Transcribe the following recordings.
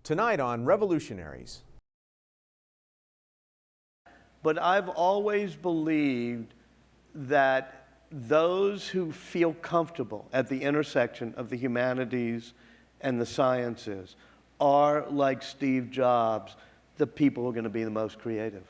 Tonight on Revolutionaries. But I've always believed that those who feel comfortable at the intersection of the humanities and the sciences are, like Steve Jobs, the people who are going to be the most creative.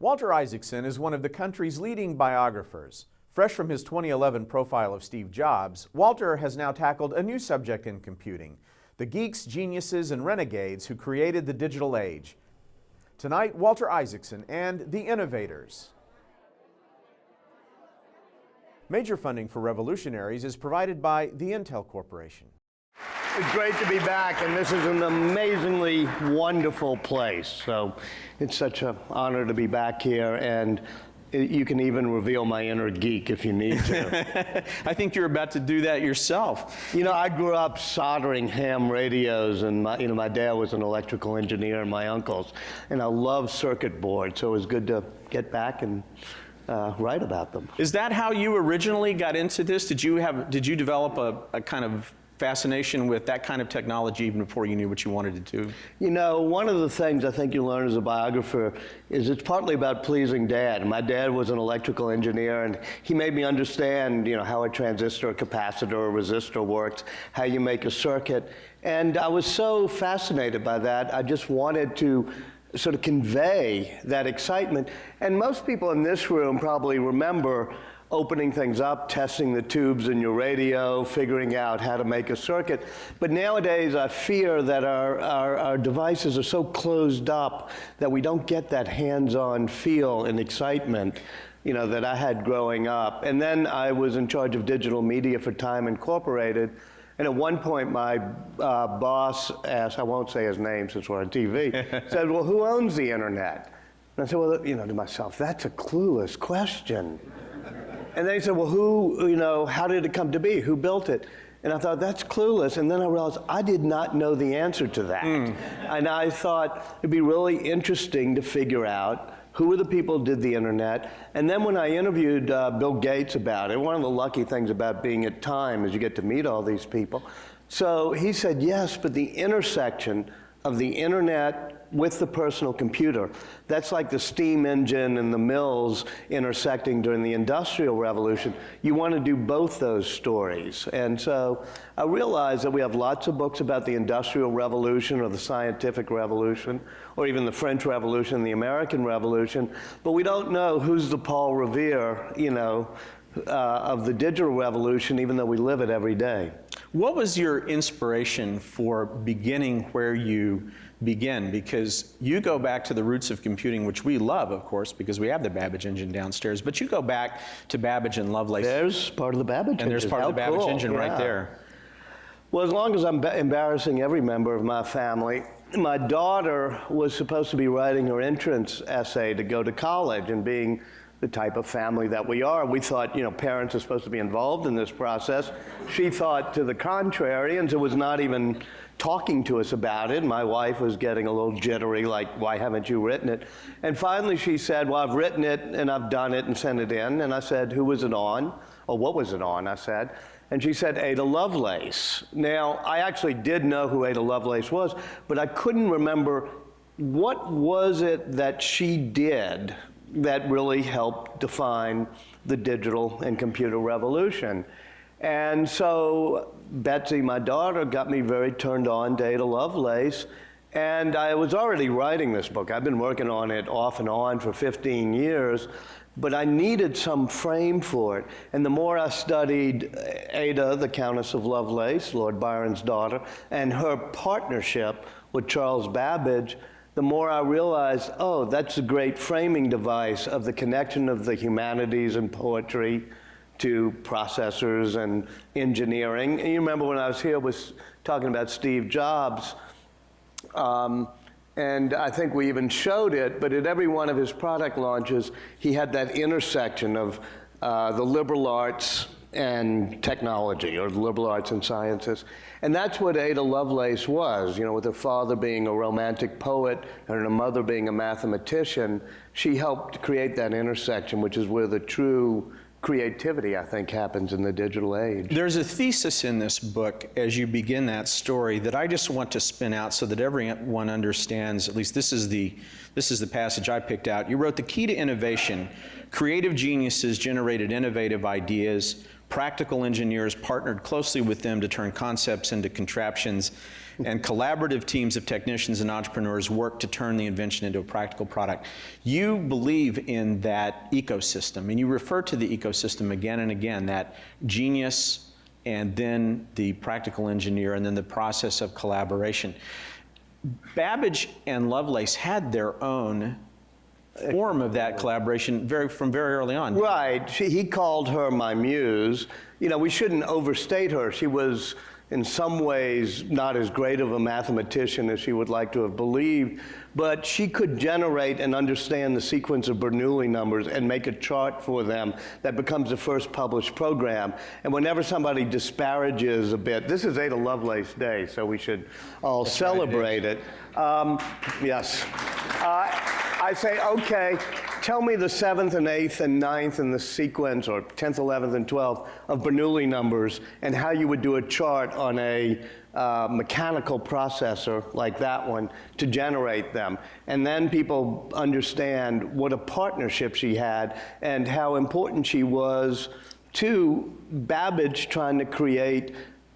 Walter Isaacson is one of the country's leading biographers. Fresh from his 2011 profile of Steve Jobs, Walter has now tackled a new subject in computing, the geeks, geniuses, and renegades who created the digital age. Tonight, Walter Isaacson and the Innovators. Major funding for Revolutionaries is provided by the Intel Corporation. It's great to be back, and this is an amazingly wonderful place. So it's such an honor to be back here, and you can even reveal my inner geek if you need to. I think you're about to do that yourself. You know, I grew up soldering ham radios, and my dad was an electrical engineer, and my uncles, and I love circuit boards, so it was good to get back and write about them. Is that how you originally got into this? Did you develop a kind of fascination with that kind of technology even before you knew what you wanted to do? You know, one of the things I think you learn as a biographer is it's partly about pleasing Dad. My dad was an electrical engineer, and he made me understand, how a transistor, a capacitor, a resistor works, how you make a circuit. And I was so fascinated by that, I just wanted to sort of convey that excitement. And most people in this room probably remember opening things up, testing the tubes in your radio, figuring out how to make a circuit. But nowadays, I fear that our devices are so closed up that we don't get that hands-on feel and excitement, that I had growing up. And then I was in charge of digital media for Time Incorporated. And at one point, my boss asked, I won't say his name since we're on TV, said, well, who owns the internet? And I said, well, to myself, that's a clueless question. And then he said, well, how did it come to be? Who built it? And I thought, that's clueless. And then I realized I did not know the answer to that. And I thought it'd be really interesting to figure out who were the people who did the internet. And then when I interviewed Bill Gates about it, one of the lucky things about being at Time is you get to meet all these people. So he said, yes, but the intersection of the internet with the personal computer, that's like the steam engine and the mills intersecting during the Industrial Revolution. You want to do both those stories. And so I realized that we have lots of books about the Industrial Revolution or the Scientific Revolution, or even the French Revolution, the American Revolution, but we don't know who's the Paul Revere, of the digital revolution, even though we live it every day. What was your inspiration for beginning where you begin? Because you go back to the roots of computing, which we love, of course, because we have the Babbage engine downstairs, but you go back to Babbage and Lovelace. There's part of the Babbage engine. And there's part of the Babbage engine right there. Well, as long as I'm embarrassing every member of my family, my daughter was supposed to be writing her entrance essay to go to college, and being the type of family that we are, we thought, parents are supposed to be involved in this process. She thought to the contrary, and so was not even talking to us about it. My wife was getting a little jittery, like, why haven't you written it? And finally she said, well, I've written it, and I've done it, and sent it in. And I said, who was it on? Or what was it on, I said. And she said, Ada Lovelace. Now, I actually did know who Ada Lovelace was, but I couldn't remember what was it that she did that really helped define the digital and computer revolution. And so Betsy, my daughter, got me very turned on to Ada Lovelace, and I was already writing this book. I've been working on it off and on for 15 years, but I needed some frame for it. And the more I studied Ada, the Countess of Lovelace, Lord Byron's daughter, and her partnership with Charles Babbage, the more I realized, oh, that's a great framing device of the connection of the humanities and poetry to processors and engineering. And you remember when I was here, was talking about Steve Jobs, and I think we even showed it, but at every one of his product launches, he had that intersection of the liberal arts and technology, or liberal arts and sciences. And that's what Ada Lovelace was, with her father being a romantic poet and her mother being a mathematician. She helped create that intersection, which is where the true creativity, I think, happens in the digital age. There's a thesis in this book as you begin that story that I just want to spin out so that everyone understands, at least this is the passage I picked out. You wrote, "The key to innovation, creative geniuses generated innovative ideas, practical engineers partnered closely with them to turn concepts into contraptions, and collaborative teams of technicians and entrepreneurs worked to turn the invention into a practical product." You believe in that ecosystem, and you refer to the ecosystem again and again, that genius and then the practical engineer and then the process of collaboration. Babbage and Lovelace had their own form of that collaboration from very early on. Right. He called her my muse. We shouldn't overstate her. She was in some ways not as great of a mathematician as she would like to have believed, but she could generate and understand the sequence of Bernoulli numbers and make a chart for them that becomes the first published program. And whenever somebody disparages a bit, this is Ada Lovelace Day, so we should all celebrate it. Yes. I say, okay, tell me the 7th and 8th and 9th in the sequence, or 10th, 11th, and 12th of Bernoulli numbers, and how you would do a chart on a mechanical processor like that one to generate them. And then people understand what a partnership she had and how important she was to Babbage trying to create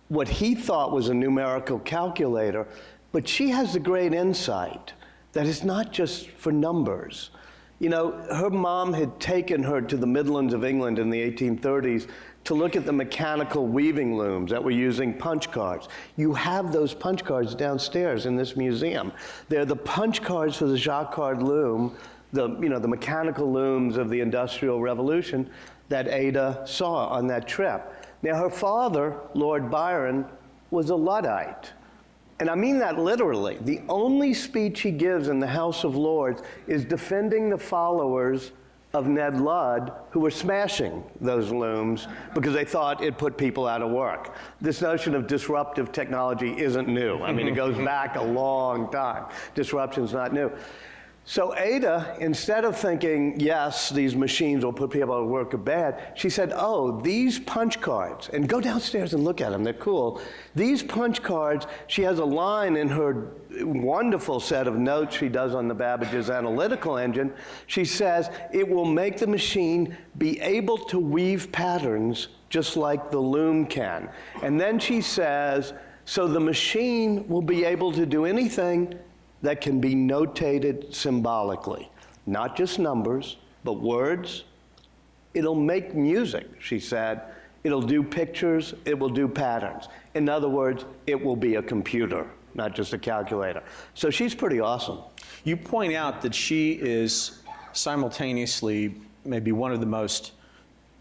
what he thought was a numerical calculator, but she has the great insight that it's not just for numbers. Her mom had taken her to the Midlands of England in the 1830s to look at the mechanical weaving looms that were using punch cards. You have those punch cards downstairs in this museum. They're the punch cards for the Jacquard loom, the mechanical looms of the Industrial Revolution that Ada saw on that trip. Now, her father, Lord Byron, was a Luddite. And I mean that literally. The only speech he gives in the House of Lords is defending the followers of Ned Ludd who were smashing those looms because they thought it put people out of work. This notion of disruptive technology isn't new. I mean, it goes back a long time. Disruption's not new. So Ada, instead of thinking, yes, these machines will put people out of work or bad, she said, oh, these punch cards, and go downstairs and look at them, they're cool. These punch cards, she has a line in her wonderful set of notes she does on the Babbage's analytical engine. She says, it will make the machine be able to weave patterns just like the loom can. And then she says, so the machine will be able to do anything that can be notated symbolically. Not just numbers, but words. It'll make music, she said. It'll do pictures, it will do patterns. In other words, it will be a computer, not just a calculator. So she's pretty awesome. You point out that she is simultaneously maybe one of the most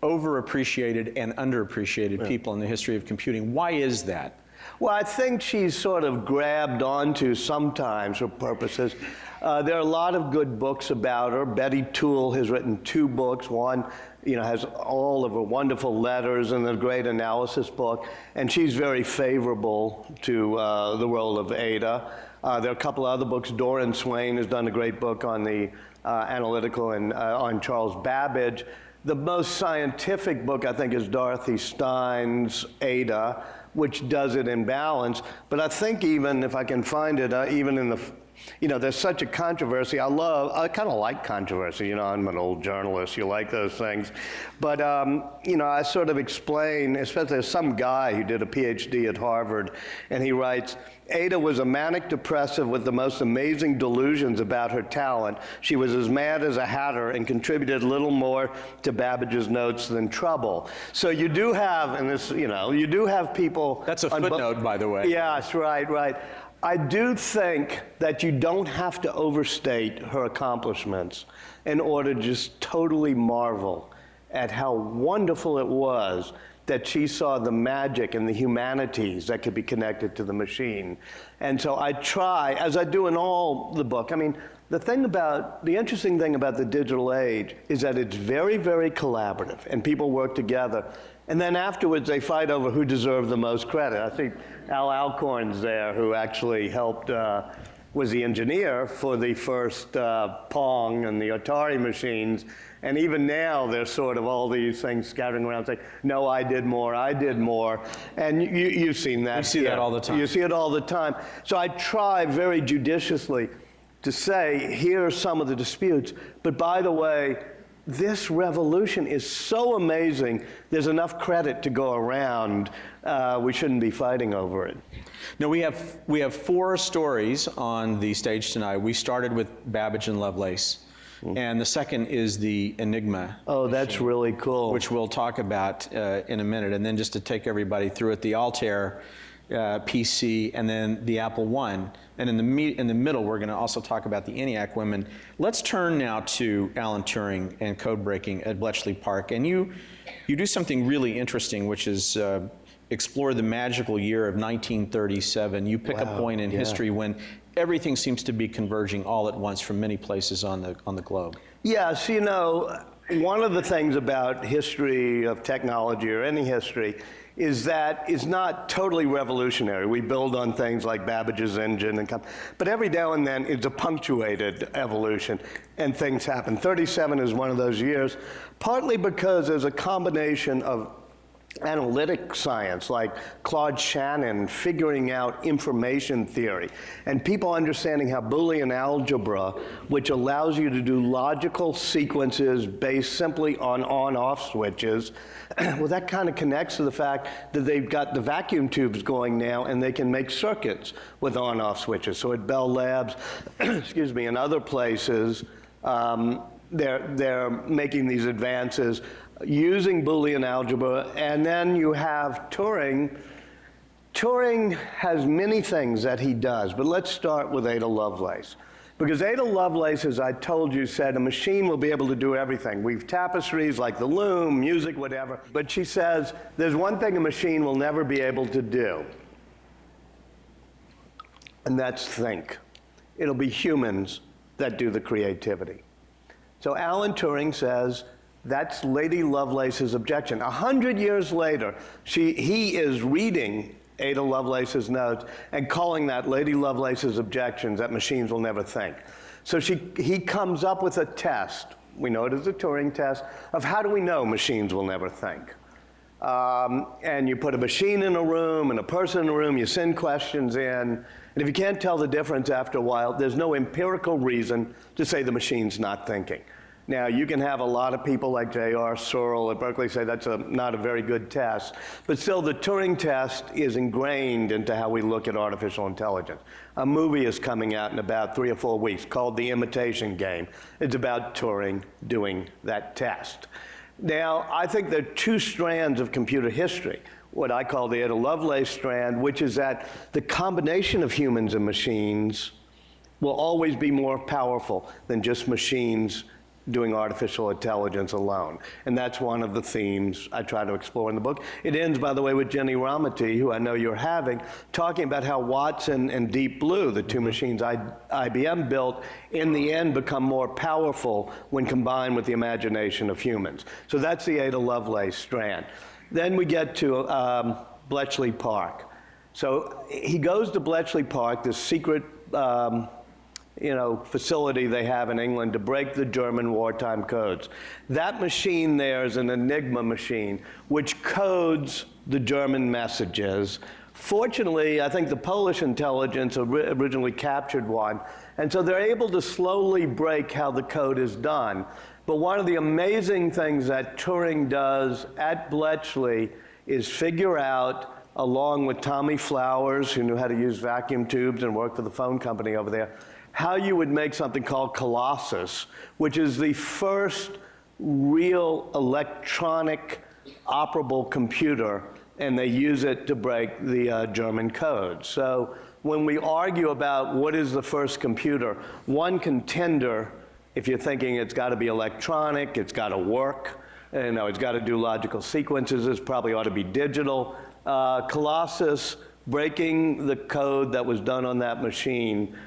overappreciated and underappreciated people in the history of computing. Why is that? Well, I think she's sort of grabbed onto sometimes for purposes. There are a lot of good books about her. Betty Toole has written 2 books. One, has all of her wonderful letters and a great analysis book, and she's very favorable to the role of Ada. There are a couple other books. Doran Swain has done a great book on the analytical and on Charles Babbage. The most scientific book, I think, is Dorothy Stein's Ada, which does it in balance. But I think even, if I can find it, even in the, there's such a controversy. I kind of like controversy. I'm an old journalist. You like those things. But, I sort of explain, especially there's some guy who did a PhD at Harvard, and he writes, Ada was a manic depressive with the most amazing delusions about her talent. She was as mad as a hatter and contributed little more to Babbage's notes than trouble. So you do have, and this, you do have people. That's a footnote, by the way. Yes, right. I do think that you don't have to overstate her accomplishments in order to just totally marvel at how wonderful it was that she saw the magic and the humanities that could be connected to the machine. And so I try, as I do in all the book, the interesting thing about the digital age is that it's very, very collaborative, and people work together. And then afterwards, they fight over who deserved the most credit. I think Al Alcorn's there, who actually helped, was the engineer for the first Pong and the Atari machines. And even now, there's sort of all these things scattering around saying, no, I did more, I did more. And you've seen that. You see that all the time. You see it all the time. So I try very judiciously to say, here are some of the disputes, but by the way, this revolution is so amazing, there's enough credit to go around. We shouldn't be fighting over it. Now, we have 4 stories on the stage tonight. We started with Babbage and Lovelace, and the second is the Enigma. Oh, that's really cool. Which we'll talk about in a minute. And then just to take everybody through it, the Altair PC, and then the Apple I. And in the middle, we're going to also talk about the ENIAC Women. Let's turn now to Alan Turing and code breaking at Bletchley Park. And you do something really interesting, which is explore the magical year of 1937. You pick a point in history when everything seems to be converging all at once from many places on the globe. Yes, you know, one of the things about history of technology or any history is that it's not totally revolutionary. We build on things like Babbage's engine, but every now and then it's a punctuated evolution and things happen. 37 is one of those years, partly because there's a combination of analytic science, like Claude Shannon figuring out information theory, and people understanding how Boolean algebra, which allows you to do logical sequences based simply on on-off switches, well, that kind of connects to the fact that they've got the vacuum tubes going now, and they can make circuits with on-off switches. So at Bell Labs, excuse me, and other places, they're making these advances using Boolean algebra. And then you have Turing. Turing has many things that he does, but let's start with Ada Lovelace. Because Ada Lovelace, as I told you, said a machine will be able to do everything. We've tapestries like the loom, music, whatever. But she says there's one thing a machine will never be able to do, and that's think. It'll be humans that do the creativity. So Alan Turing says that's Lady Lovelace's objection. 100 years later, he is reading Ada Lovelace's notes and calling that Lady Lovelace's objections that machines will never think. So he comes up with a test, we know it as the Turing test, of how do we know machines will never think. And you put a machine in a room and a person in a room, you send questions in, and if you can't tell the difference after a while, there's no empirical reason to say the machine's not thinking. Now, you can have a lot of people like J.C.R. Searle at Berkeley say that's not a very good test, but still the Turing test is ingrained into how we look at artificial intelligence. A movie is coming out in about 3 or 4 weeks called The Imitation Game. It's about Turing doing that test. Now, I think there are 2 strands of computer history, what I call the Ada Lovelace strand, which is that the combination of humans and machines will always be more powerful than just machines doing artificial intelligence alone. And that's one of the themes I try to explore in the book. It ends, by the way, with Jenny Ramati, who I know you're having, talking about how Watson and Deep Blue, the 2 machines IBM built, in the end become more powerful when combined with the imagination of humans. So that's the Ada Lovelace strand. Then we get to Bletchley Park. So he goes to Bletchley Park, this secret facility they have in England to break the German wartime codes. That machine there is an Enigma machine, which codes the German messages. Fortunately, I think the Polish intelligence originally captured one, and so they're able to slowly break how the code is done. But one of the amazing things that Turing does at Bletchley is figure out, along with Tommy Flowers, who knew how to use vacuum tubes and worked for the phone company over there, how you would make something called Colossus, which is the first real electronic operable computer, and they use it to break the German code. So when we argue about what is the first computer, one contender, if you're thinking it's got to be electronic, it's got to work, it's got to do logical sequences, it probably ought to be digital. Colossus, breaking the code that was done on that machine,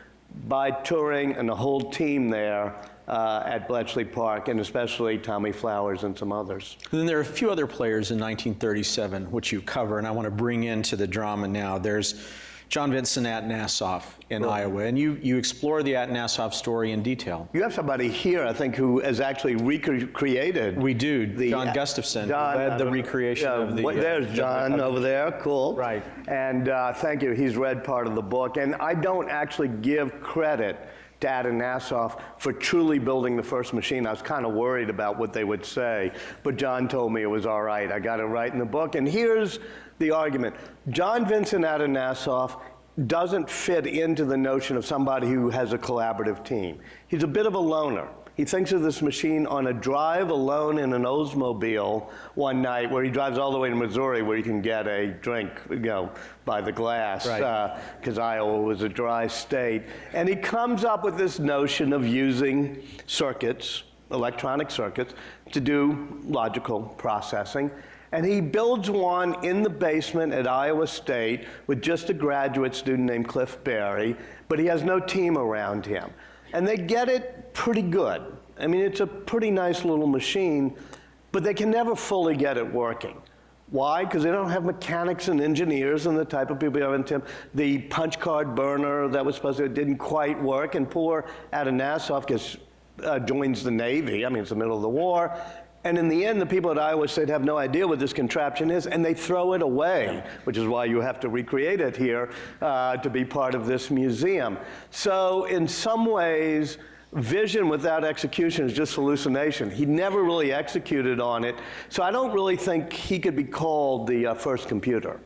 by Turing and the whole team there at Bletchley Park, and especially Tommy Flowers and some others. And then there are a few other players in 1937 which you cover, and I want to bring into the drama now. There's John Vinson at Nassau in Iowa, and you explore the at Nassau story in detail. You have somebody here, I think, who has actually recreated. We do. John Gustafson led the recreation of the... There's John over there. Cool. Right. And thank you. He's read part of the book. And I don't actually give credit to Ada Nassau for truly building the first machine. I was kind of worried about what they would say, but John told me it was all right. I got it right in the book. And here's the argument. John Vinson Ada Nassau doesn't fit into the notion of somebody who has a collaborative team. He's a bit of a loner. He thinks of this machine on a drive alone in an Oldsmobile one night where he drives all the way to Missouri where you can get a drink, by the glass, because Iowa was a dry state. And he comes up with this notion of using circuits, electronic circuits, to do logical processing. And he builds one in the basement at Iowa State with just a graduate student named Cliff Berry, but he has no team around him. And they get it pretty good. I mean, it's a pretty nice little machine, but they can never fully get it working. Why? Because they don't have mechanics and engineers and the type of people you have in Tim. The punch card burner that was supposed to, it didn't quite work, and poor Ada Nassau joins the Navy. I mean, it's the middle of the war. And in the end, the people at Iowa State have no idea what this contraption is, and they throw it away, which is why you have to recreate it here to be part of this museum. So in some ways, vision without execution is just hallucination. He never really executed on it, so I don't really think he could be called the first computer.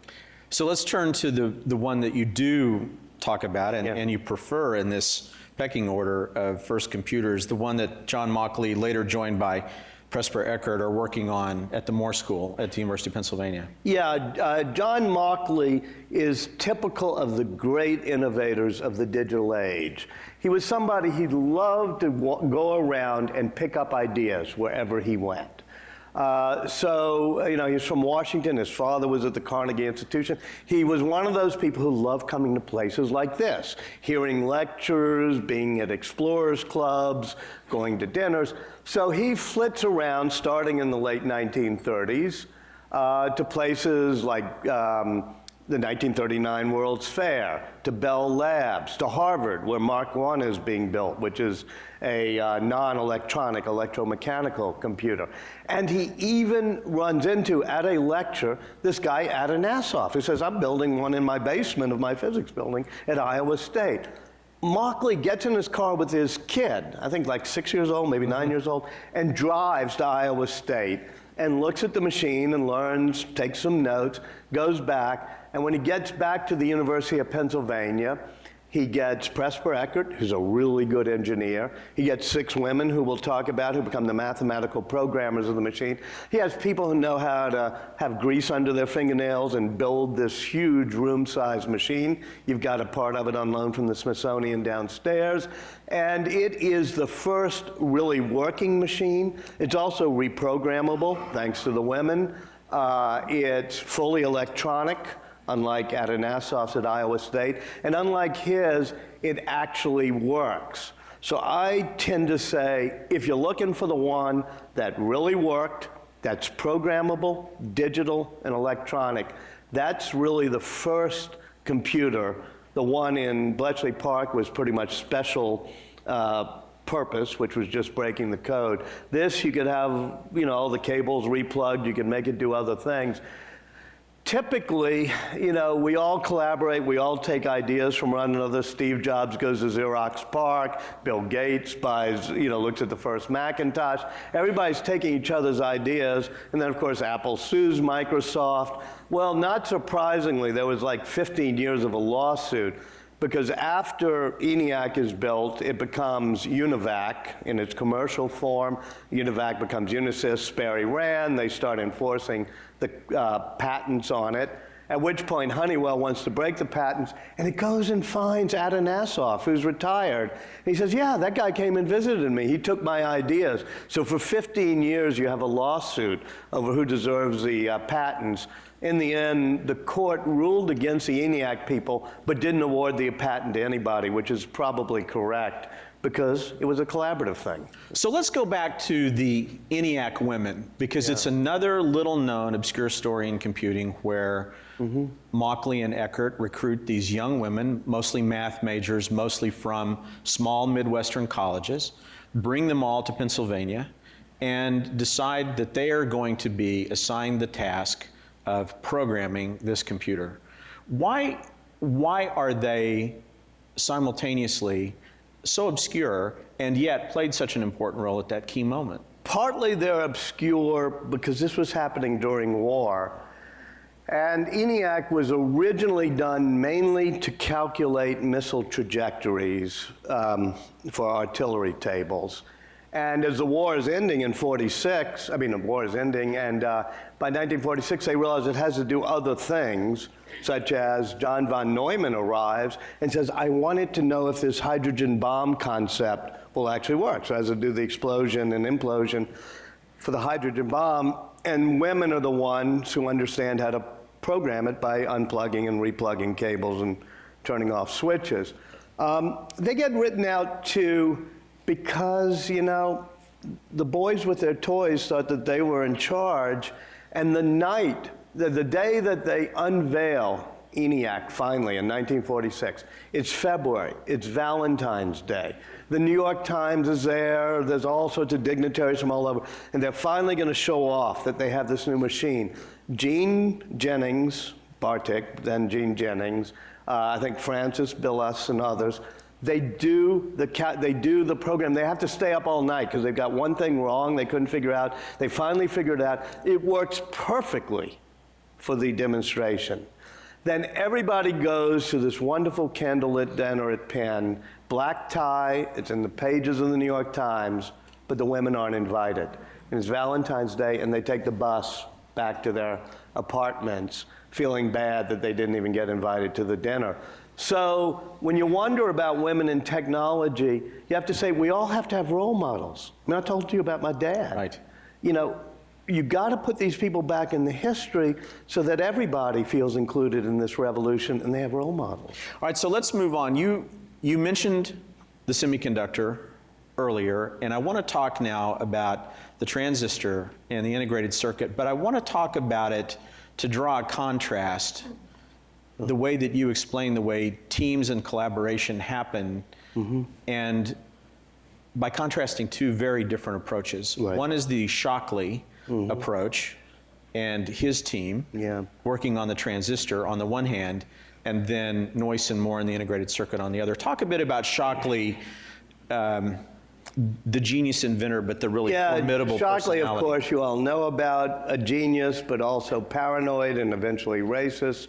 So let's turn to the one that you do talk about and you prefer in this pecking order of first computers, the one that John Mauchly, later joined by Presper Eckert, are working on at the Moore School at the University of Pennsylvania. Yeah, John Mauchly is typical of the great innovators of the digital age. He was somebody he loved to go around and pick up ideas wherever he went. He's from Washington. His father was at the Carnegie Institution. He was one of those people who loved coming to places like this, hearing lectures, being at explorers clubs, going to dinners. So he flits around, starting in the late 1930s, to places like the 1939 World's Fair, to Bell Labs, to Harvard, where Mark I is being built, which is a non-electronic, electromechanical computer. And he even runs into, at a lecture, this guy, Ada Nassau, who says, I'm building one in my basement of my physics building at Iowa State. Mauchly gets in his car with his kid, I think like 6 years old, maybe 9 years old, and drives to Iowa State and looks at the machine and learns, takes some notes, goes back, and when he gets back to the University of Pennsylvania, he gets Presper Eckert, who's a really good engineer. He gets 6 women who we'll talk about, who become the mathematical programmers of the machine. He has people who know how to have grease under their fingernails and build this huge room-sized machine. You've got a part of it on loan from the Smithsonian downstairs. And it is the first really working machine. It's also reprogrammable, thanks to the women. It's fully electronic, unlike Ada Nassau's at Iowa State. And unlike his, it actually works. So I tend to say, if you're looking for the one that really worked, that's programmable, digital, and electronic, that's really the first computer. The one in Bletchley Park was pretty much special purpose, which was just breaking the code. This, you could have, all the cables replugged, you can make it do other things. Typically, we all collaborate, we all take ideas from one another. Steve Jobs goes to Xerox PARC, Bill Gates buys, looks at the first Macintosh. Everybody's taking each other's ideas, and then of course Apple sues Microsoft. Well, not surprisingly, there was like 15 years of a lawsuit, because after ENIAC is built, it becomes UNIVAC in its commercial form. UNIVAC becomes Unisys, Sperry Rand. They start enforcing the patents on it, at which point Honeywell wants to break the patents, and it goes and finds Ada Nassau, who's retired. And he says, yeah, that guy came and visited me. He took my ideas. So for 15 years, you have a lawsuit over who deserves the patents. In the end, the court ruled against the ENIAC people, but didn't award the patent to anybody, which is probably correct, because it was a collaborative thing. So let's go back to the ENIAC Women, because it's another little-known obscure story in computing where Mauchly and Eckert recruit these young women, mostly math majors, mostly from small Midwestern colleges, bring them all to Pennsylvania, and decide that they are going to be assigned the task of programming this computer. Why are they simultaneously so obscure and yet played such an important role at that key moment? Partly they're obscure because this was happening during war. And ENIAC was originally done mainly to calculate missile trajectories for artillery tables. And as the war is ending in 46, the war is ending, and by 1946 they realize it has to do other things, such as John von Neumann arrives and says, I wanted to know if this hydrogen bomb concept will actually work. So it has to do the explosion and implosion for the hydrogen bomb, and women are the ones who understand how to program it by unplugging and replugging cables and turning off switches. They get written out too because, the boys with their toys thought that they were in charge, and the day that they unveil ENIAC finally in 1946, it's February, it's Valentine's Day. The New York Times is there, there's all sorts of dignitaries from all over, and they're finally going to show off that they have this new machine. Gene Jennings, Bartik, then Gene Jennings, I think Francis Billas and others, they do the program. They have to stay up all night because they've got one thing wrong they couldn't figure out. They finally figured it out. It works perfectly for the demonstration. Then everybody goes to this wonderful candlelit dinner at Penn, black tie, it's in the pages of the New York Times, but the women aren't invited. And it's Valentine's Day, and they take the bus back to their apartments, feeling bad that they didn't even get invited to the dinner. So when you wonder about women in technology, you have to say, we all have to have role models. I told you about my dad. Right. You got to put these people back in the history so that everybody feels included in this revolution and they have role models. All right, so let's move on. You mentioned the semiconductor earlier, and I want to talk now about the transistor and the integrated circuit, but I want to talk about it to draw a contrast, the way that you explain the way teams and collaboration happen, and by contrasting two very different approaches. Right. One is the Shockley approach and his team working on the transistor on the one hand, and then Noyce and Moore in the integrated circuit on the other. Talk a bit about Shockley, the genius inventor, but the really formidable Shockley, personality. of course, you all know about, a genius, but also paranoid and eventually racist.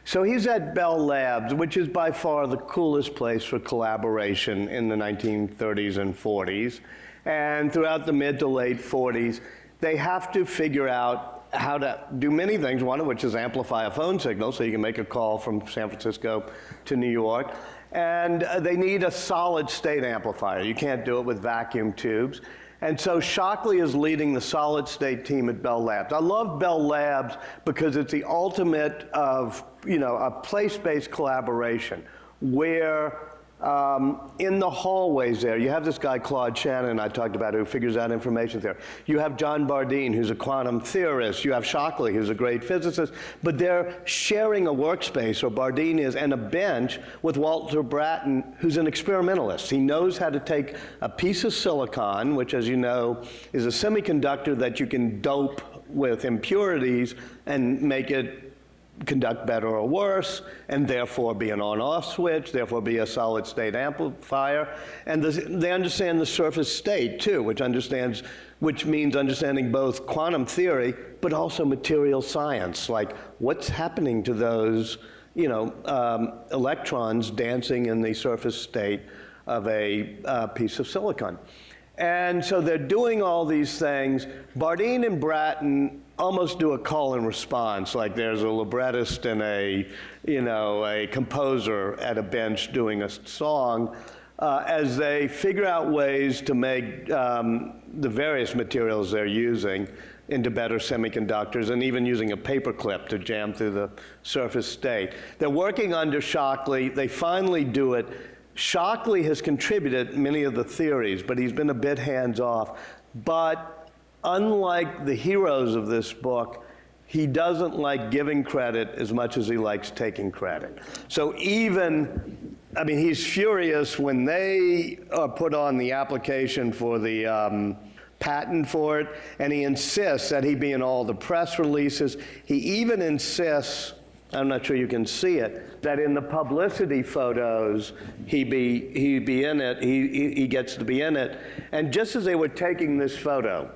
So he's at Bell Labs, which is by far the coolest place for collaboration in the 1930s and 40s. And throughout the mid to late 40s, they have to figure out how to do many things, one of which is amplify a phone signal so you can make a call from San Francisco to New York. And they need a solid state amplifier. You can't do it with vacuum tubes. And so Shockley is leading the solid state team at Bell Labs. I love Bell Labs because it's the ultimate of, a place-based collaboration where in the hallways there, you have this guy, Claude Shannon, I talked about, who figures out information there. You have John Bardeen, who's a quantum theorist. You have Shockley, who's a great physicist. But they're sharing a workspace, or Bardeen is, and a bench with Walter Bratton, who's an experimentalist. He knows how to take a piece of silicon, which, as you know, is a semiconductor that you can dope with impurities and make it conduct better or worse, and therefore be an on-off switch, therefore be a solid-state amplifier. And they understand the surface state, too, which means understanding both quantum theory, but also material science, like what's happening to those, electrons dancing in the surface state of a piece of silicon. And so they're doing all these things. Bardeen and Bratton almost do a call and response, like there's a librettist and a composer at a bench doing a song, as they figure out ways to make the various materials they're using into better semiconductors, and even using a paper clip to jam through the surface state. They're working under Shockley. They finally do it. Shockley has contributed many of the theories, but he's been a bit hands-off. But unlike the heroes of this book, he doesn't like giving credit as much as he likes taking credit. So even, I mean, he's furious when they put on the application for the patent for it, and he insists that he be in all the press releases. He even insists, I'm not sure you can see it, that in the publicity photos, he be in it, he gets to be in it. And just as they were taking this photo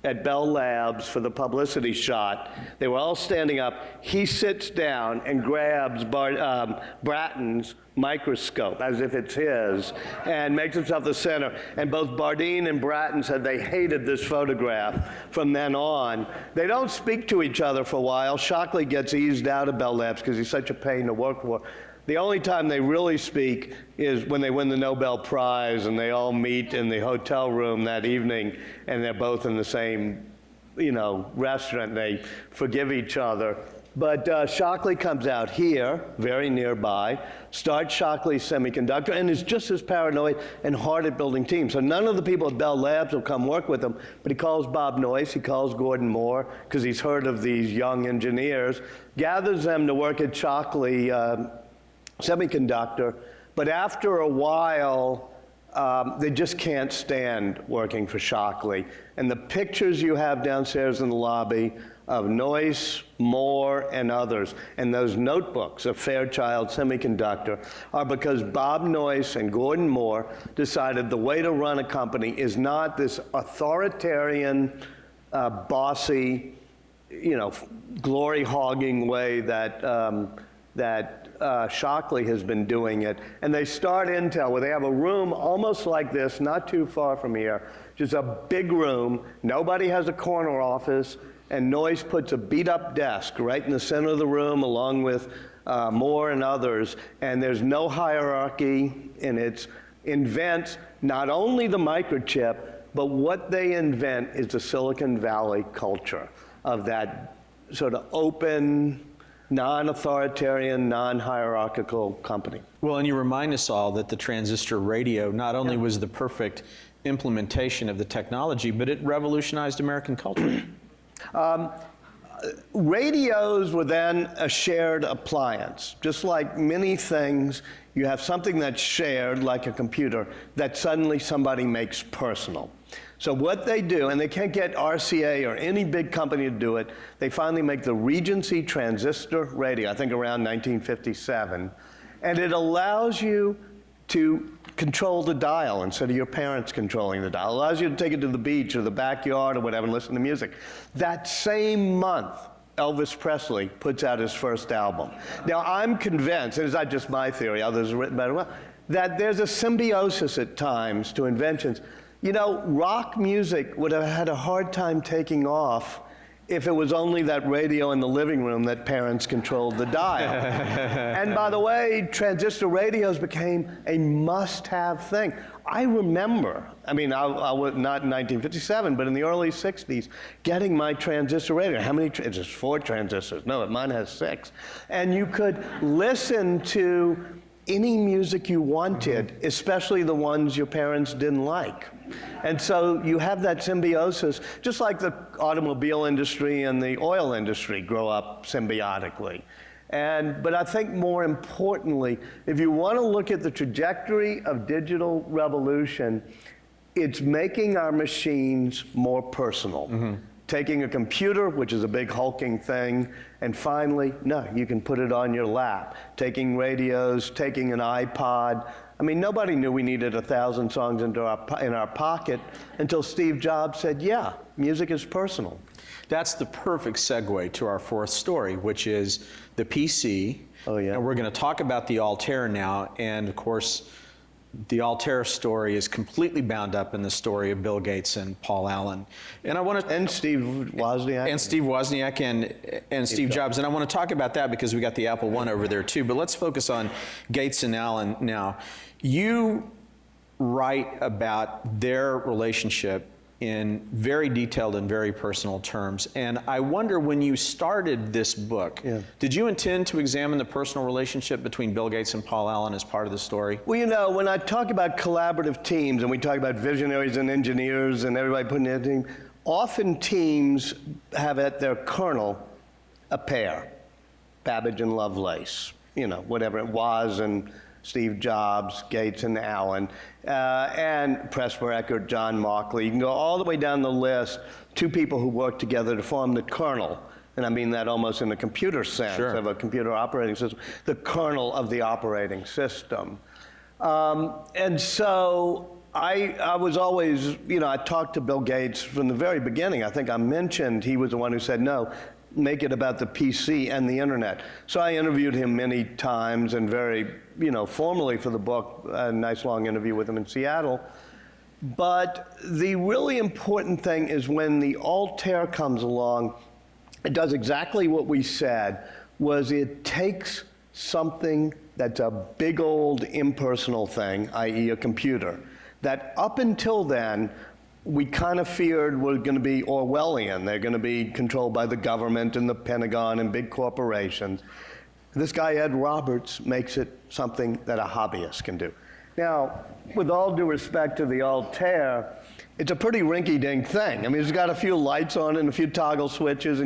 at Bell Labs for the publicity shot, they were all standing up. He sits down and grabs Bratton's microscope as if it's his and makes himself the center. And both Bardeen and Bratton said they hated this photograph from then on. They don't speak to each other for a while. Shockley gets eased out of Bell Labs because he's such a pain to work for. The only time they really speak is when they win the Nobel Prize and they all meet in the hotel room that evening and they're both in the same, restaurant. They forgive each other. But Shockley comes out here, very nearby, starts Shockley Semiconductor, and is just as paranoid and hard at building teams. So none of the people at Bell Labs will come work with him, but he calls Bob Noyce, he calls Gordon Moore, because he's heard of these young engineers, gathers them to work at Shockley Semiconductor, but after a while, they just can't stand working for Shockley. And the pictures you have downstairs in the lobby of Noyce, Moore, and others, and those notebooks of Fairchild Semiconductor are because Bob Noyce and Gordon Moore decided the way to run a company is not this authoritarian, bossy, glory-hogging way that Shockley has been doing it. And they start Intel, where they have a room almost like this, not too far from here, just a big room. Nobody has a corner office, and Noyce puts a beat-up desk right in the center of the room, along with Moore and others, and there's no hierarchy, and it invents not only the microchip, but what they invent is the Silicon Valley culture of that sort of open, non-authoritarian, non-hierarchical company. Well, and you remind us all that the transistor radio not only was the perfect implementation of the technology, but it revolutionized American culture. Radios were then a shared appliance. Just like many things, you have something that's shared, like a computer, that suddenly somebody makes personal. So what they do, and they can't get RCA or any big company to do it, they finally make the Regency transistor radio, I think around 1957, and it allows you to control the dial instead of your parents controlling the dial. It allows you to take it to the beach or the backyard or whatever and listen to music. That same month, Elvis Presley puts out his first album. Now, I'm convinced, and it's not just my theory, others have written about it, that there's a symbiosis at times to inventions. Rock music would have had a hard time taking off if it was only that radio in the living room that parents controlled the dial. And by the way, transistor radios became a must-have thing. I remember, I was not in 1957, but in the early 60s, getting my transistor radio. How many? It's just 4 transistors. No, mine has 6. And you could listen to any music you wanted, especially the ones your parents didn't like. And so you have that symbiosis, just like the automobile industry and the oil industry grow up symbiotically. But I think more importantly, if you want to look at the trajectory of digital revolution, it's making our machines more personal. Mm-hmm. Taking a computer, which is a big hulking thing, and finally, no, you can put it on your lap. Taking radios, taking an iPod. Nobody knew we needed 1,000 songs in our pocket until Steve Jobs said, yeah, music is personal. That's the perfect segue to our fourth story, which is the PC. Oh, yeah. And we're going to talk about the Altair now, and of course, the Altair story is completely bound up in the story of Bill Gates and Paul Allen. And I want to... And Steve Wozniak. And Steve Wozniak and Steve Jobs. And I want to talk about that because we got the Apple I over there too. But let's focus on Gates and Allen now. You write about their relationship in very detailed and very personal terms. And I wonder, when you started this book, did you intend to examine the personal relationship between Bill Gates and Paul Allen as part of the story? Well, you know, when I talk about collaborative teams and we talk about visionaries and engineers and everybody putting in a team, often teams have at their kernel a pair, Babbage and Lovelace, you know, whatever it was, and Steve Jobs, Gates and Allen, and Presper Eckert, John Markley. You can go all the way down the list, two people who work together to form the kernel. And I mean that almost in the computer sense of a computer operating system, the kernel of the operating system. And so I was always, you know, I talked to Bill Gates from the very beginning. I think I mentioned he was the one who said, no, make it about the PC and the internet. So I interviewed him many times, and very, you know, formally for the book, a nice long interview with him in Seattle. But the really important thing is when the Altair comes along, it does exactly what we said, was it takes something that's a big old impersonal thing, i.e. a computer, that up until then, we kind of feared were going to be Orwellian. They're going to be controlled by the government and the Pentagon and big corporations. This guy, Ed Roberts, makes it something that a hobbyist can do. Now, with all due respect to the Altair, it's a pretty rinky-dink thing. I mean, it's got a few lights on it and a few toggle switches,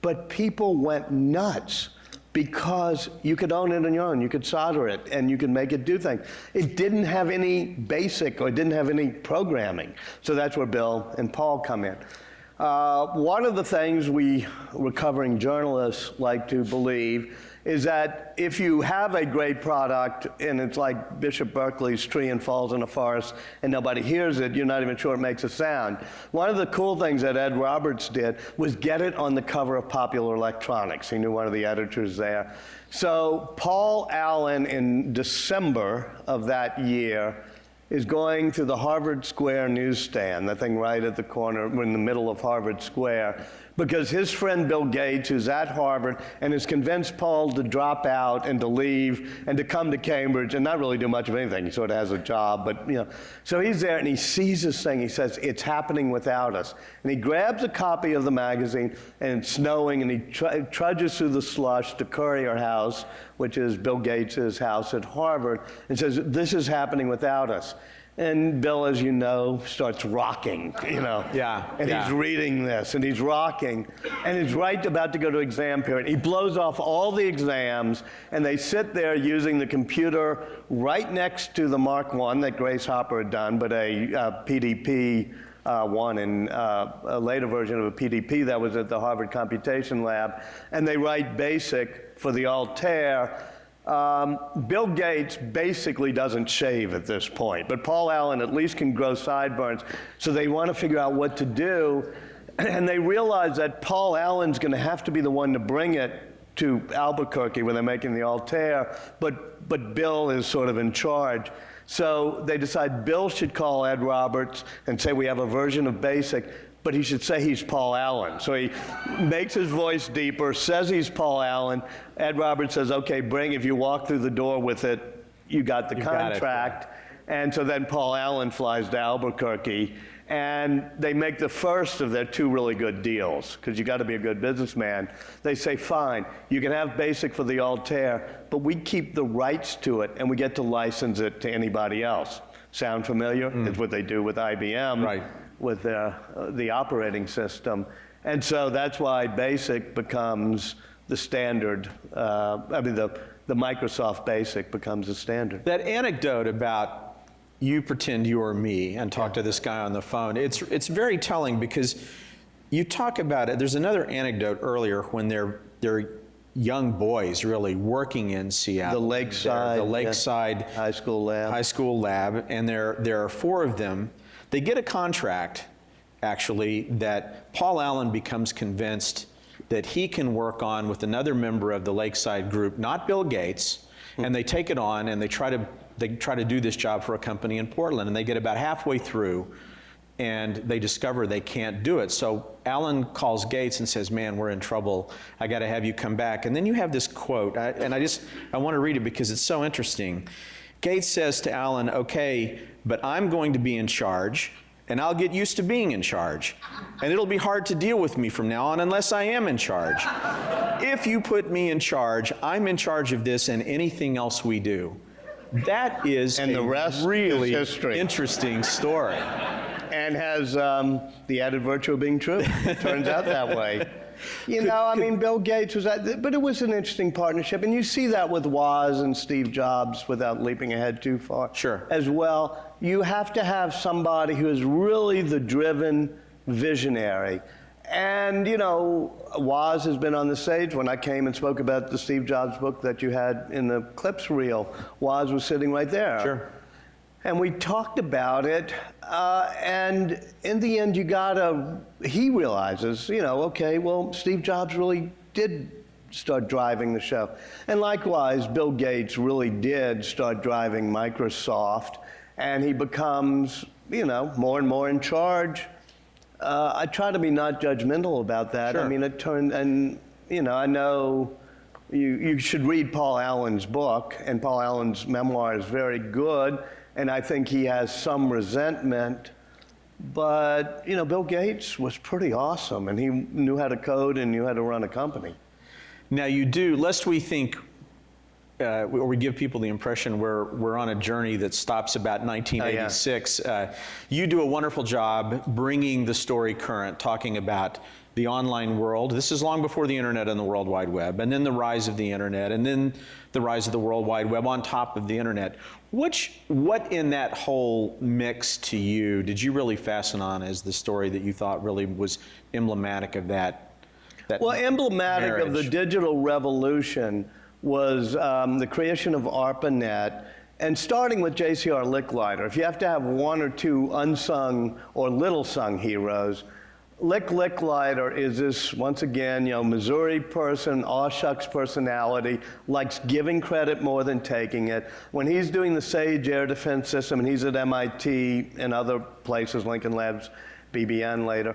but people went nuts because you could own it on your own. You could solder it, and you could make it do things. It didn't have any basic, or it didn't have any programming. So that's where Bill and Paul come in. One of the things we recovering journalists like to believe is that if you have a great product and it's like Bishop Berkeley's tree and falls in a forest and nobody hears it, you're not even sure it makes a sound. One of the cool things that Ed Roberts did was get it on the cover of Popular Electronics. He knew one of the editors there. So Paul Allen, in December of that year, is going to the Harvard Square newsstand, the thing right at the corner, in the middle of Harvard Square, because his friend Bill Gates, who's at Harvard, and has convinced Paul to drop out and to leave and to come to Cambridge and not really do much of anything. He sort of has a job, but, you know. So he's there, and he sees this thing. He says, it's happening without us. And he grabs a copy of the magazine, and it's snowing, and he trudges through the slush to Courier House, which is Bill Gates' house at Harvard, and says, this is happening without us. And Bill, as you know, starts rocking, you know. And he's reading this, and he's rocking, and he's right about to go to exam period. He blows off all the exams, and they sit there using the computer right next to the Mark I that Grace Hopper had done, but a PDP one, and a later version of a PDP that was at the Harvard Computation Lab, and they write BASIC for the Altair. Bill Gates basically doesn't shave at this point, but Paul Allen at least can grow sideburns, so they want to figure out what to do, and they realize that Paul Allen's going to have to be the one to bring it to Albuquerque when they're making the Altair, but Bill is sort of in charge. So they decide Bill should call Ed Roberts and say, we have a version of BASIC, but he should say he's Paul Allen. So he makes his voice deeper, says he's Paul Allen. Ed Roberts says, okay, if you walk through the door with it, you got the contract. And so then Paul Allen flies to Albuquerque, and they make the first of their two really good deals, because you got to be a good businessman. They say, fine, you can have BASIC for the Altair, but we keep the rights to it, and we get to license it to anybody else. Sound familiar? It's what they do with IBM, with the operating system. And so that's why BASIC becomes the standard. The Microsoft BASIC becomes the standard. That anecdote about you pretend you're me and talk to this guy on the phone, it's very telling, because you talk about it. There's another anecdote earlier when they're young boys really working in Seattle. The Lakeside High School Lab, and there are four of them. They get a contract, actually, that Paul Allen becomes convinced that he can work on with another member of the Lakeside group, not Bill Gates, and they take it on, and they try to do this job for a company in Portland, and they get about halfway through, and they discover they can't do it. So Allen calls Gates and says, man, we're in trouble. I got to have you come back. And then you have this quote, and I want to read it because it's so interesting. Gates says to Allen, okay, but I'm going to be in charge, and I'll get used to being in charge. And it'll be hard to deal with me from now on unless I am in charge. If you put me in charge, I'm in charge of this and anything else we do. That is And the rest really is history. interesting story. And has the added virtue of being true. It turns out that way. You know, I mean, Bill Gates was that, but it was an interesting partnership. And you see that with Woz and Steve Jobs without leaping ahead too far. Sure. As well, you have to have somebody who is really the driven visionary. And, you know, Woz has been on the stage. When I came and spoke about the Steve Jobs book that you had in the clips reel, Woz was sitting right there. Sure. And we talked about it, and in the end, he realizes, you know, okay, well, Steve Jobs really did start driving the show. And likewise, Bill Gates really did start driving Microsoft, and he becomes, you know, more and more in charge. I try to be not judgmental about that. Sure. I mean, it turned, and, you know you should read Paul Allen's book, and Paul Allen's memoir is very good. And I think he has some resentment, but, you know, Bill Gates was pretty awesome, and he knew how to code and knew how to run a company. Now you do, lest we think, or we give people the impression we're on a journey that stops about 1986. You do a wonderful job bringing the story current, talking about the online world. This is long before the internet and the World Wide Web, and then the rise of the internet, and then the rise of the World Wide Web on top of the internet. What in that whole mix to you did you really fasten on as the story that you thought really was emblematic of that Well, emblematic marriage? of the digital revolution was the creation of ARPANET, and starting with J.C.R. Licklider. If you have to have one or two unsung or little-sung heroes, Licklider is this, once again, you know, Missouri person, aw-shucks personality, likes giving credit more than taking it. When he's doing the SAGE air defense system, and he's at MIT and other places, Lincoln Labs, BBN later,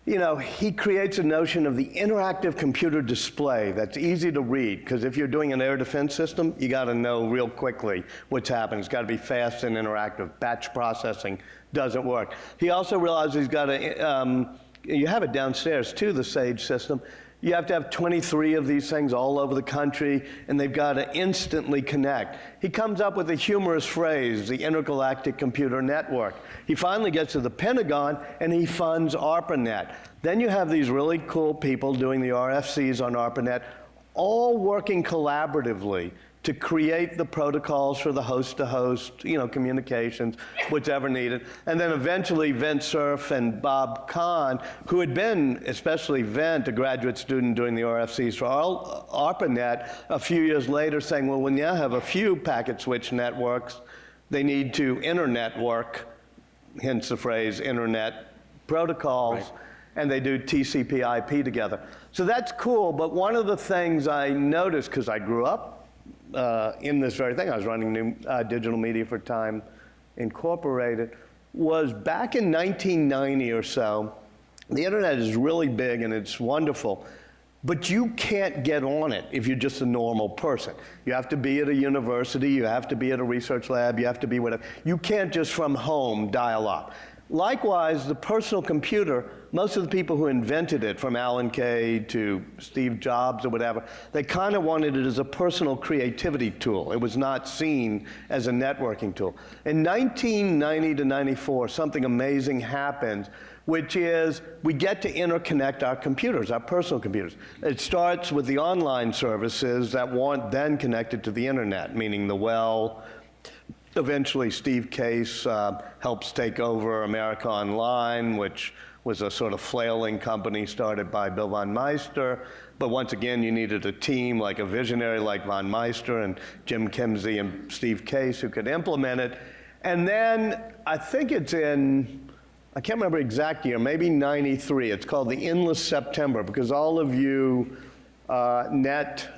you know, he creates a notion of the interactive computer display that's easy to read, because if you're doing an air defense system, you got to know real quickly what's happening. It's got to be fast and interactive. Batch processing doesn't work. He also realized he's got to, you have it downstairs too, the SAGE system. You have to have 23 of these things all over the country, and they've got to instantly connect. He comes up with a humorous phrase, the Intergalactic Computer Network. He finally gets to the Pentagon, and he funds ARPANET. Then you have these really cool people doing the RFCs on ARPANET, all working collaboratively to create the protocols for the host-to-host, you know, communications, whatever needed. And then eventually Vint Cerf and Bob Kahn, who had been, especially Vint, a graduate student doing the RFCs for ARPANET, a few years later saying, well, when you have a few packet switch networks, they need to internetwork, hence the phrase internet protocols, right. And they do TCP/IP together. So that's cool, but one of the things I noticed, because I grew up in this very thing, I was running new digital media for Time Incorporated, was back in 1990 or so, the internet is really big and it's wonderful, but you can't get on it if you're just a normal person. You have to be at a university, you have to be at a research lab, you have to be whatever. You can't just from home dial up. Likewise, the personal computer, most of the people who invented it, from Alan Kay to Steve Jobs or whatever, they kind of wanted it as a personal creativity tool. It was not seen as a networking tool. In 1990 to 94, something amazing happens, which is we get to interconnect our computers, our personal computers. It starts with the online services that weren't then connected to the internet, meaning the well. Eventually, Steve Case helps take over America Online, which was a sort of flailing company started by Bill von Meister. But once again, you needed a team, like a visionary like von Meister and Jim Kimsey and Steve Case who could implement it. And then I think it's in, I can't remember exact year, maybe 93. It's called the Endless September, because all of you net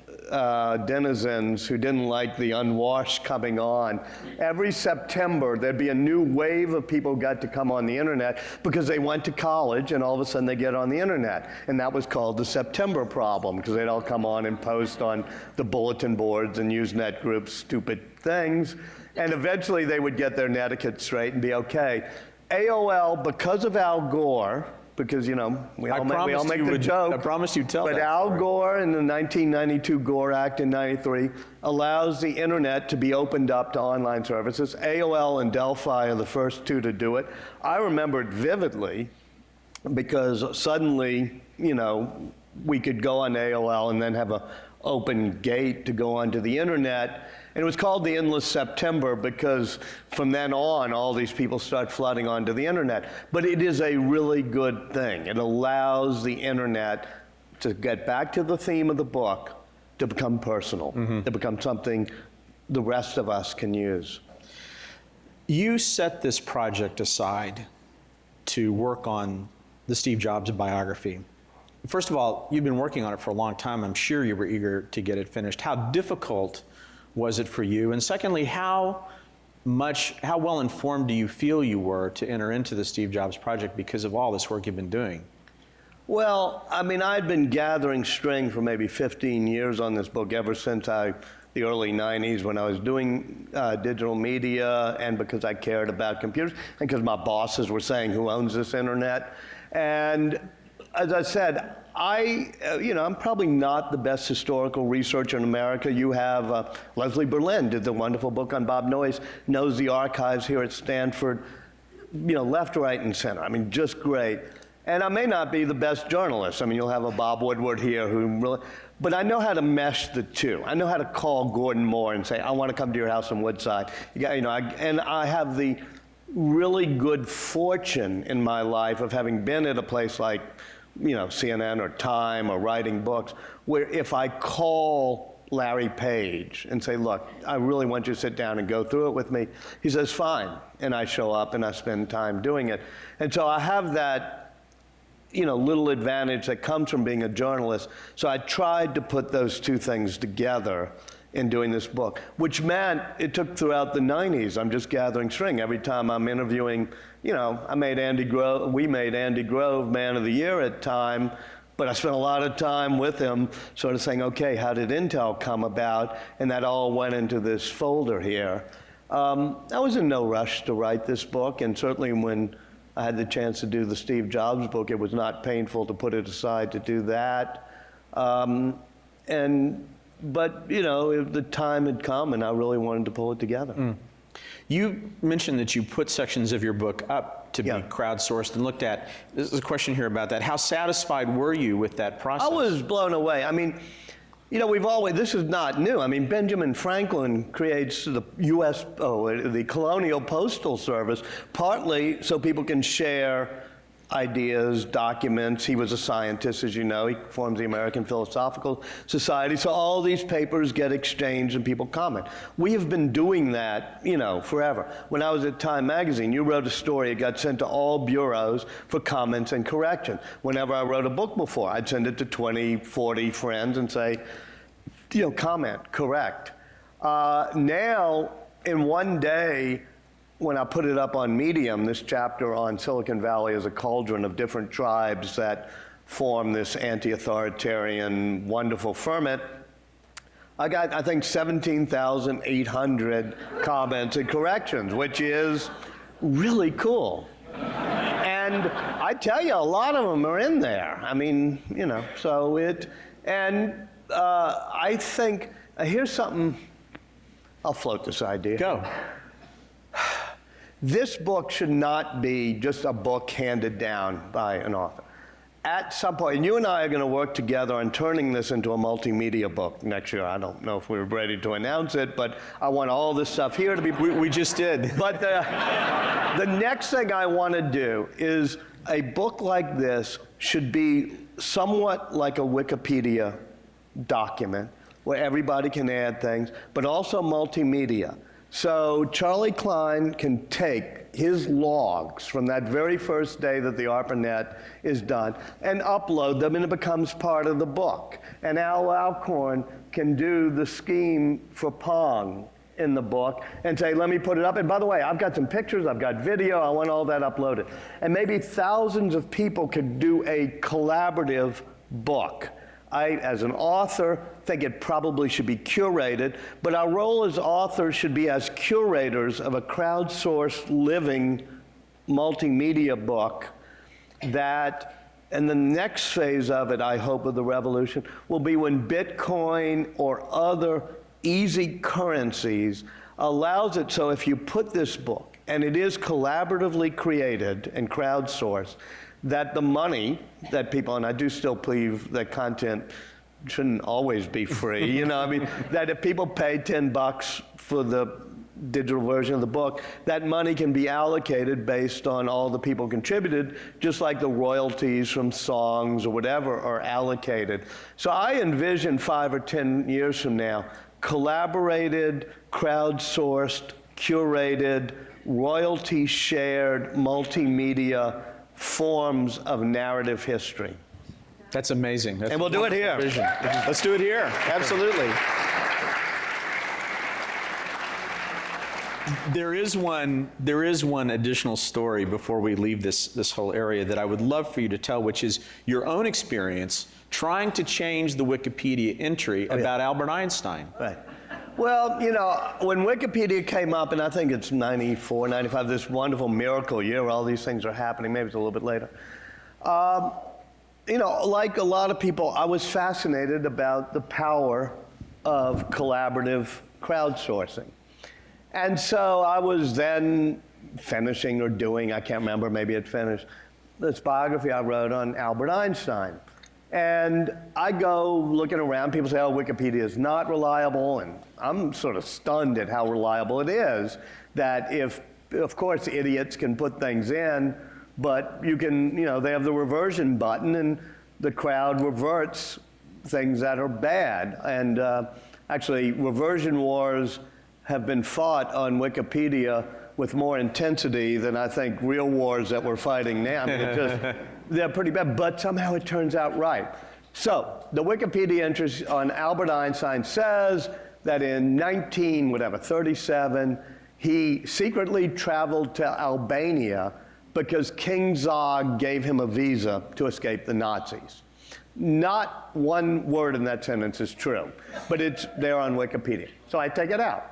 denizens who didn't like the unwashed coming on, every September there'd be a new wave of people who got to come on the internet because they went to college and all of a sudden they get on the internet. And that was called the September problem, because they'd all come on and post on the bulletin boards and Usenet groups stupid things. And eventually they would get their netiquette straight and be okay. AOL, because of Al Gore, because, you know, we all make the joke. I promised you'd tell that. But Al story. Gore in the 1992 Gore Act in 93 allows the internet to be opened up to online services. AOL and Delphi are the first two to do it. I remember it vividly because suddenly, you know, we could go on AOL and then have an open gate to go onto the internet. And it was called the Endless September because from then on, all these people start flooding onto the internet. But it is a really good thing. It allows the internet, to get back to the theme of the book, to become personal, to become something the rest of us can use. You set this project aside to work on the Steve Jobs biography. First of all, you've been working on it for a long time. I'm sure you were eager to get it finished. How difficult was it for you? And secondly, how well informed do you feel you were to enter into the Steve Jobs project because of all this work you've been doing? Well, I mean, I'd been gathering string for maybe 15 years on this book ever since the early 90s when I was doing digital media, and because I cared about computers, and because my bosses were saying, who owns this internet? And as I said, I'm probably not the best historical researcher in America. You have Leslie Berlin did the wonderful book on Bob Noyce, knows the archives here at Stanford, left, right, and center. I mean, just great. And I may not be the best journalist. I mean, you'll have a Bob Woodward here who really, but I know how to mesh the two. I know how to call Gordon Moore and say, I want to come to your house in Woodside. And I have the really good fortune in my life of having been at a place like, CNN or Time or writing books, where if I call Larry Page and say, look, I really want you to sit down and go through it with me, he says, fine. And I show up and I spend time doing it. And so I have that, little advantage that comes from being a journalist. So I tried to put those two things together in doing this book, which meant it took throughout the 90s. I'm just gathering string. Every time I'm interviewing, we made Andy Grove Man of the Year at Time, but I spent a lot of time with him sort of saying, okay, how did Intel come about? And that all went into this folder here. I was in no rush to write this book, and certainly when I had the chance to do the Steve Jobs book, it was not painful to put it aside to do that. But the time had come, and I really wanted to pull it together. You mentioned that you put sections of your book up to be crowdsourced and looked at. There's a question here about that. How satisfied were you with that process? I was blown away. I mean, this is not new. I mean, Benjamin Franklin creates the the Colonial Postal Service, partly so people can share ideas, documents. He was a scientist, as you know. He forms the American Philosophical Society. So all these papers get exchanged and people comment. We have been doing that, forever. When I was at Time Magazine, you wrote a story, it got sent to all bureaus for comments and correction. Whenever I wrote a book before, I'd send it to 20, 40 friends and say, comment, correct. Now, in one day, when I put it up on Medium, this chapter on Silicon Valley as a cauldron of different tribes that form this anti-authoritarian, wonderful ferment, I got, I think, 17,800 comments and corrections, which is really cool. And I tell you, a lot of them are in there. I mean, so it, and I think, here's something, I'll float this idea. Go. This book should not be just a book handed down by an author. At some point, and you and I are going to work together on turning this into a multimedia book next year. I don't know if we're ready to announce it, but I want all this stuff here to be... We just did. But the next thing I want to do is a book like this should be somewhat like a Wikipedia document where everybody can add things, but also multimedia. So Charlie Klein can take his logs from that very first day that the ARPANET is done and upload them, and it becomes part of the book. And Al Alcorn can do the scheme for Pong in the book and say, let me put it up. And by the way, I've got some pictures, I've got video, I want all that uploaded. And maybe thousands of people could do a collaborative book. I, as an author, think it probably should be curated, but our role as authors should be as curators of a crowdsourced living multimedia book that, and the next phase of it, I hope, of the revolution, will be when Bitcoin or other easy currencies allows it so if you put this book, and it is collaboratively created and crowdsourced, that the money that people, and I do still believe that content shouldn't always be free, you know, I mean, that if people pay $10 for the digital version of the book, that money can be allocated based on all the people contributed, just like the royalties from songs or whatever are allocated. So I envision 5 or 10 years from now, collaborated, crowdsourced, curated, royalty-shared, multimedia forms of narrative history. That's amazing. That's and we'll do it here. Vision. Let's do it here. Absolutely. There is one additional story before we leave this whole area that I would love for you to tell, which is your own experience trying to change the Wikipedia entry about Albert Einstein. Right. Well, you know, when Wikipedia came up, and I think it's 94, 95, this wonderful miracle year where all these things are happening, maybe it's a little bit later. You know, like a lot of people, I was fascinated about the power of collaborative crowdsourcing. And so I was then finishing or doing, I can't remember, maybe I'd finished, this biography I wrote on Albert Einstein. And I go looking around, people say, oh, Wikipedia is not reliable, and I'm sort of stunned at how reliable it is, that if, of course, idiots can put things in, but you can, you know, they have the reversion button, and the crowd reverts things that are bad. And actually, reversion wars have been fought on Wikipedia with more intensity than I think real wars that we're fighting now. I mean, they're pretty bad, but somehow it turns out right. So the Wikipedia entry on Albert Einstein says that in 37, he secretly traveled to Albania because King Zog gave him a visa to escape the Nazis. Not one word in that sentence is true, but it's there on Wikipedia. So I take it out.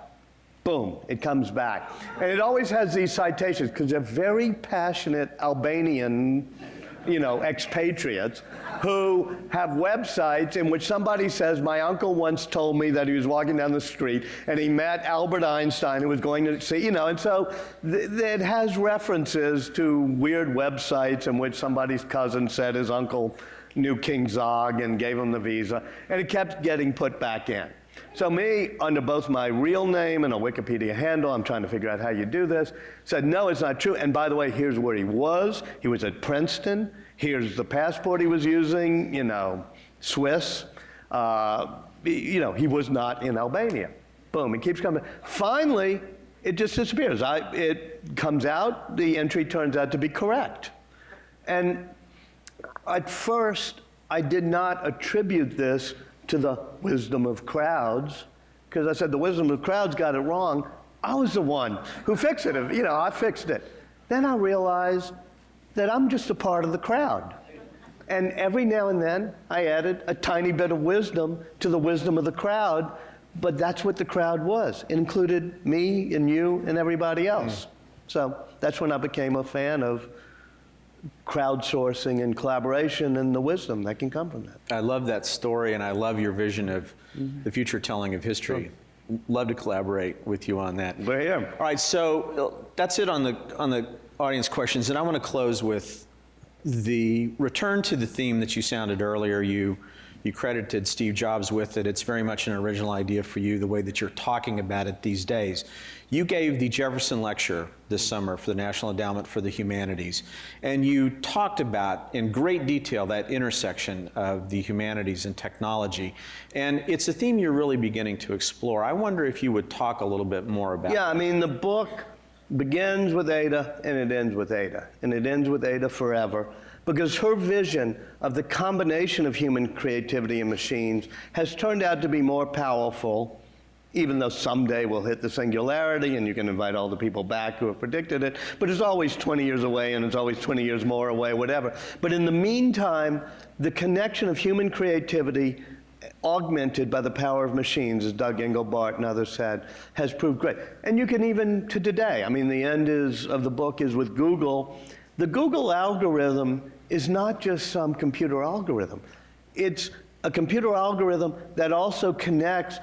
Boom, it comes back. And it always has these citations because they're very passionate Albanian, you know, expatriates who have websites in which somebody says, my uncle once told me that he was walking down the street and he met Albert Einstein who was going to see, you know, and so it has references to weird websites in which somebody's cousin said his uncle knew King Zog and gave him the visa, and it kept getting put back in. So me, under both my real name and a Wikipedia handle, I'm trying to figure out how you do this, said, no, it's not true. And by the way, here's where he was. He was at Princeton. Here's the passport he was using, you know, Swiss. You know, he was not in Albania. Boom, it keeps coming. Finally, it just disappears. It comes out, the entry turns out to be correct. And at first, I did not attribute this to the wisdom of crowds, because I said the wisdom of crowds got it wrong. I was the one who fixed it. You know, I fixed it. Then I realized that I'm just a part of the crowd. And every now and then, I added a tiny bit of wisdom to the wisdom of the crowd, but that's what the crowd was. It included me and you and everybody else. So that's when I became a fan of crowdsourcing and collaboration and the wisdom that can come from that. I love that story, and I love your vision of the future telling of history. Sure. Love to collaborate with you on that. We're here. All right, so that's it on the audience questions, and I want to close with the return to the theme that you sounded earlier. You credited Steve Jobs with it. It's very much an original idea for you, the way that you're talking about it these days. You gave the Jefferson Lecture this summer for the National Endowment for the Humanities, and you talked about in great detail that intersection of the humanities and technology, and it's a theme you're really beginning to explore. I wonder if you would talk a little bit more about I mean, the book begins with Ada, and it ends with Ada, and it ends with Ada forever, because her vision of the combination of human creativity and machines has turned out to be more powerful, even though someday we'll hit the singularity and you can invite all the people back who have predicted it, but it's always 20 years away and it's always 20 years more away, whatever. But in the meantime, the connection of human creativity augmented by the power of machines, as Doug Engelbart and others said, has proved great. And you can even to today, I mean, the end of the book is with Google. The Google algorithm is not just some computer algorithm. It's a computer algorithm that also connects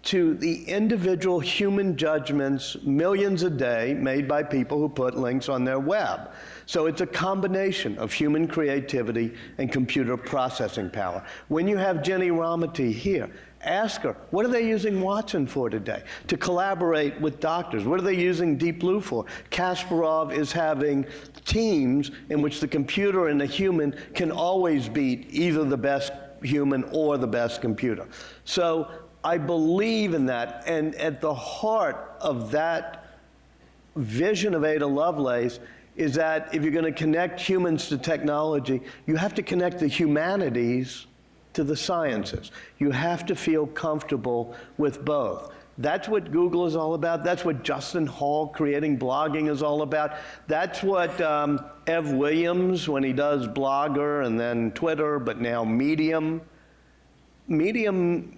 to the individual human judgments, millions a day, made by people who put links on their web. So it's a combination of human creativity and computer processing power. When you have Jenny Ramati here, ask her, what are they using Watson for today? To collaborate with doctors. What are they using Deep Blue for? Kasparov is having teams in which the computer and the human can always beat either the best human or the best computer. So I believe in that, and at the heart of that vision of Ada Lovelace is that if you're going to connect humans to technology, you have to connect the humanities to the sciences. You have to feel comfortable with both. That's what Google is all about. That's what Justin Hall creating blogging is all about. That's what Ev Williams, when he does Blogger and then Twitter, but now Medium,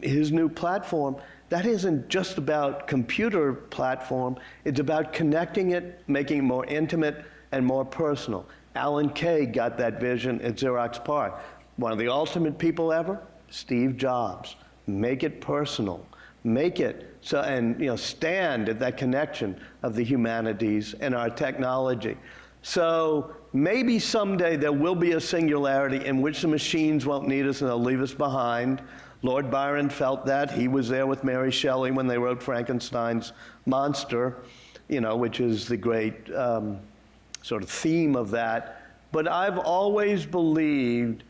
his new platform, that isn't just about computer platform. It's about connecting it, making it more intimate and more personal. Alan Kay got that vision at Xerox PARC. One of the ultimate people ever, Steve Jobs. Make it personal. Make it so, and stand at that connection of the humanities and our technology. So maybe someday there will be a singularity in which the machines won't need us and they'll leave us behind. Lord Byron felt that. He was there with Mary Shelley when they wrote Frankenstein's monster, which is the great sort of theme of that. But I've always believed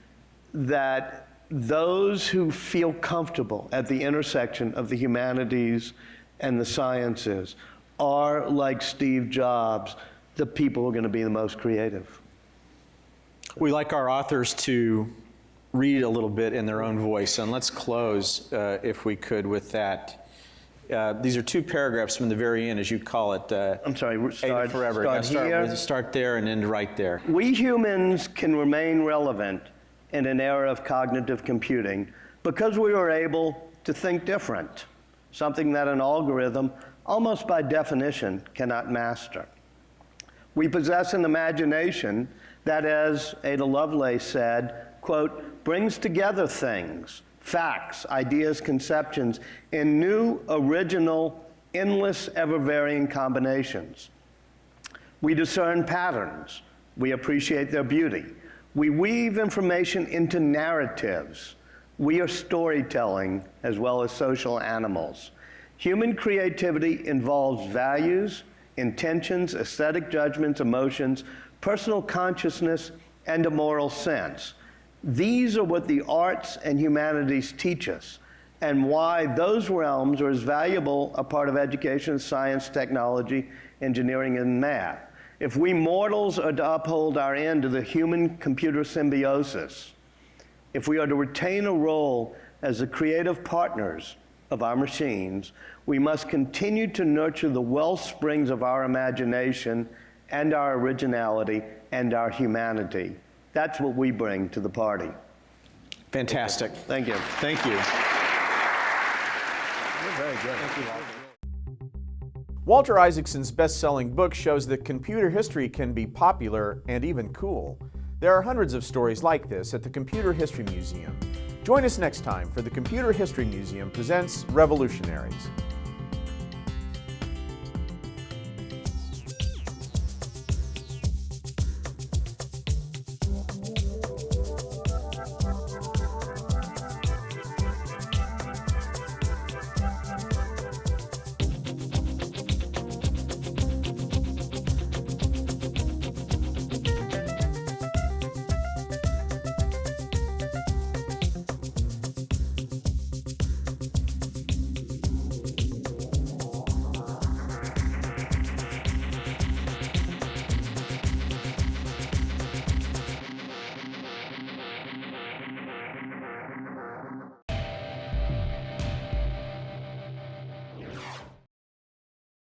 that those who feel comfortable at the intersection of the humanities and the sciences are, like Steve Jobs, the people who are going to be the most creative. We like our authors to read a little bit in their own voice, and let's close, if we could, with that. These are two paragraphs from the very end, as you call it. I'm sorry, Ada Forever. Start there and end right there. We humans can remain relevant in an era of cognitive computing because we were able to think different, something that an algorithm, almost by definition, cannot master. We possess an imagination that, as Ada Lovelace said, quote, brings together things, facts, ideas, conceptions, in new, original, endless, ever-varying combinations. We discern patterns. We appreciate their beauty. We weave information into narratives. We are storytelling as well as social animals. Human creativity involves values, intentions, aesthetic judgments, emotions, personal consciousness, and a moral sense. These are what the arts and humanities teach us, and why those realms are as valuable a part of education as science, technology, engineering, and math. If we mortals are to uphold our end of the human-computer symbiosis, if we are to retain a role as the creative partners of our machines, we must continue to nurture the wellsprings of our imagination and our originality and our humanity. That's what we bring to the party. Fantastic. Thank you. Thank you. You're very good. Thank you, Walter. Walter Isaacson's best-selling book shows that computer history can be popular and even cool. There are hundreds of stories like this at the Computer History Museum. Join us next time for the Computer History Museum presents Revolutionaries.